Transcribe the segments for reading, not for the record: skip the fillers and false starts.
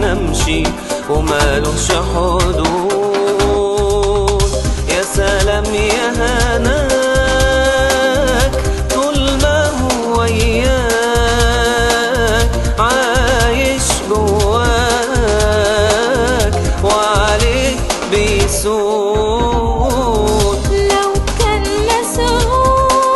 بينامشي ومالوش حدود. يا سلام يا هناك طول ما هو وياك عايش جواك وعليك بيسود. لو كان مسؤول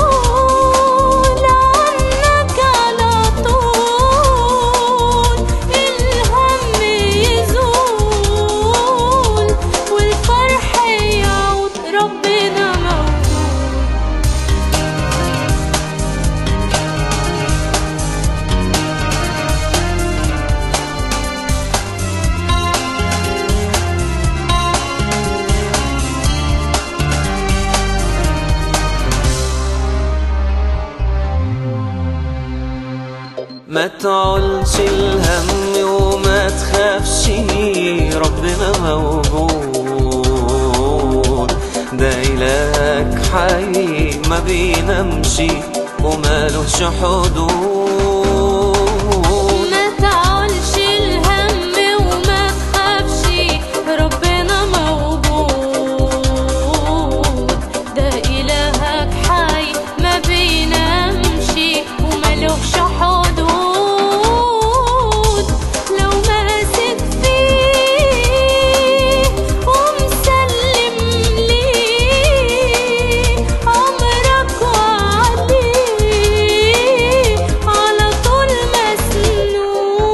عنك على طول الهم يزول والفرح يعود، ربنا موجود. ما تعولش الهم وما تخافش، ربنا موجود. ده إلهك حي ما بينامش ومالوش حدود. ما تعولش الهم وما تخافش، ربنا موجود. ده إلهك حي ما بينامش ومالوش حدود. لو ماسك فيه ومسلم ليه عمرك وعليه على طول مسنون.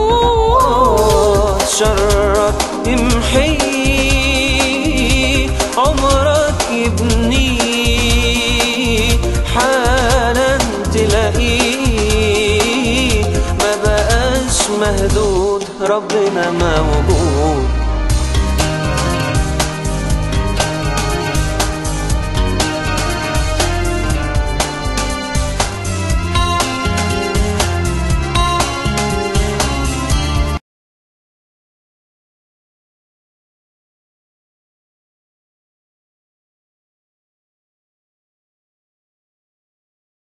شرك يمحيه عمرك يبنيه حالا تلاقيه ما بقاش مهدود، ربنا موجود.